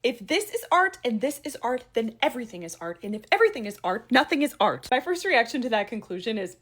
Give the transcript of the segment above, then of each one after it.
If this is art and this is art, then everything is art. And if everything is art, nothing is art. My first reaction to that conclusion is,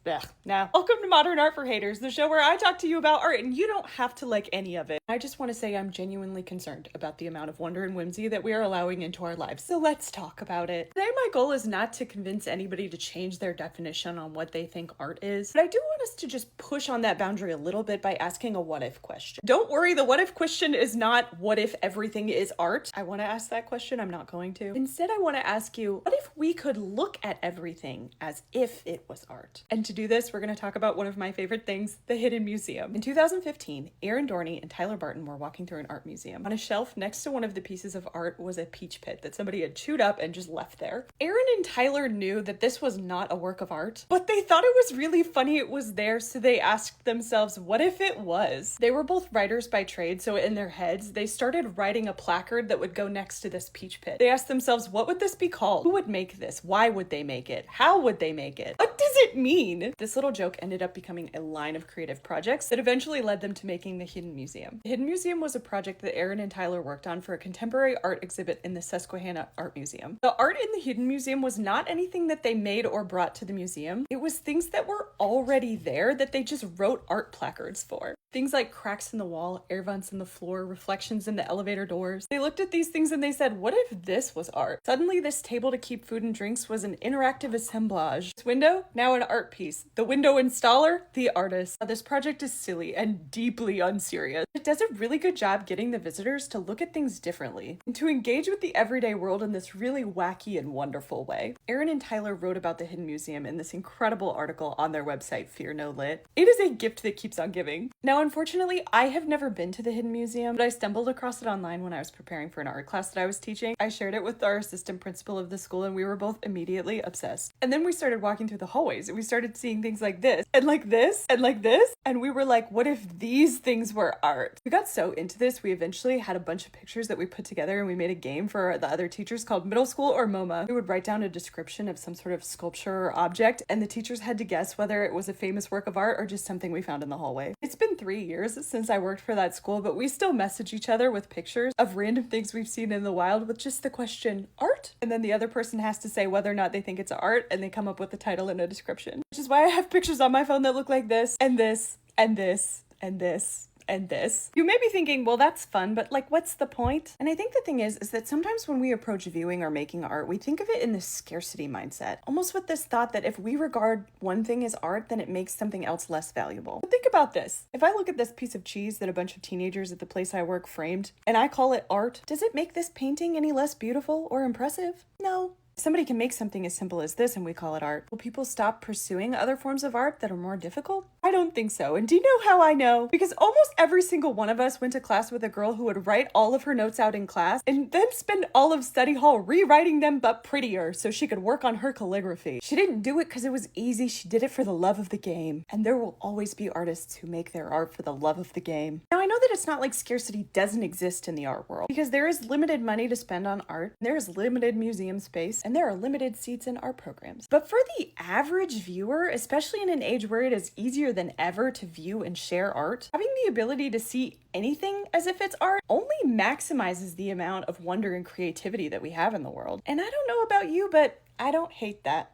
nah. Welcome to Modern Art for Haters, the show where I talk to you about art and you don't have to like any of it. I just want to say I'm genuinely concerned about the amount of wonder and whimsy that we are allowing into our lives. So let's talk about it. Today, my goal is not to convince anybody to change their definition on what they think art is, but I do want us to just push on that boundary a little bit by asking a what if question. Don't worry, the what if question is not what if everything is art. I want to ask that question. I'm not going to. Instead, I want to ask you, what if we could look at everything as if it was art? And to do this, we're going to talk about one of my favorite things, the Hidden Museum. In 2015, Aaron Dorney and Tyler Barton were walking through an art museum. On a shelf next to one of the pieces of art was a peach pit that somebody had chewed up and just left there. Aaron and Tyler knew that this was not a work of art, but they thought it was really funny it was there, so they asked themselves, what if it was? They were both writers by trade, so in their heads, they started writing a placard that would go next to this peach pit. They asked themselves, what would this be called? Who would make this? Why would they make it? How would they make it? What does it mean? This little joke ended up becoming a line of creative projects that eventually led them to making the Hidden Museum. The Hidden Museum was a project that Aaron and Tyler worked on for a contemporary art exhibit in the Susquehanna Art Museum. The art in the Hidden Museum was not anything that they made or brought to the museum. It was things that were already there that they just wrote art placards for. Things like cracks in the wall, air vents in the floor, reflections in the elevator doors. They looked at these things and they said, what if this was art? Suddenly, this table to keep food and drinks was an interactive assemblage. This window, now an art piece. The window installer, the artist. This project is silly and deeply unserious. It does a really good job getting the visitors to look at things differently and to engage with the everyday world in this really wacky and wonderful way. Aaron and Tyler wrote about the Hidden Museum in this incredible article on their website, Fear No Lit. It is a gift that keeps on giving. Now, unfortunately, I have never been to the Hidden Museum, but I stumbled across it online when I was preparing for an art class that I was teaching. I shared it with our assistant principal of the school and we were both immediately obsessed. And then we started walking through the hallways and we started seeing things like this and like this and like this. And we were like, what if these things were art? We got so into this, we eventually had a bunch of pictures that we put together and we made a game for the other teachers called Middle School or MoMA. We would write down a description of some sort of sculpture or object and the teachers had to guess whether it was a famous work of art or just something we found in the hallway. It's been 3 years since I worked for that school, but we still message each other with pictures of random things we've seen in the wild with just the question, art? And then the other person has to say whether or not they think it's art and they come up with the title and a description. Which is why I have pictures on my phone that look like this and this and this and this and this. You may be thinking, well, that's fun, but like, what's the point? And I think the thing is that sometimes when we approach viewing or making art, we think of it in this scarcity mindset, almost with this thought that if we regard one thing as art, then it makes something else less valuable. But think about this. If I look at this piece of cheese that a bunch of teenagers at the place I work framed, and I call it art, does it make this painting any less beautiful or impressive? No. Somebody can make something as simple as this and we call it art. Will people stop pursuing other forms of art that are more difficult? I don't think so. And do you know how I know? Because almost every single one of us went to class with a girl who would write all of her notes out in class and then spend all of study hall rewriting them but prettier so she could work on her calligraphy. She didn't do it because it was easy. She did it for the love of the game. And there will always be artists who make their art for the love of the game. Now, I know that it's not like scarcity doesn't exist in the art world because there is limited money to spend on art. There is limited museum space and there are limited seats in art programs. But for the average viewer, especially in an age where it is easier than ever to view and share art, having the ability to see anything as if it's art only maximizes the amount of wonder and creativity that we have in the world. And I don't know about you, but I don't hate that.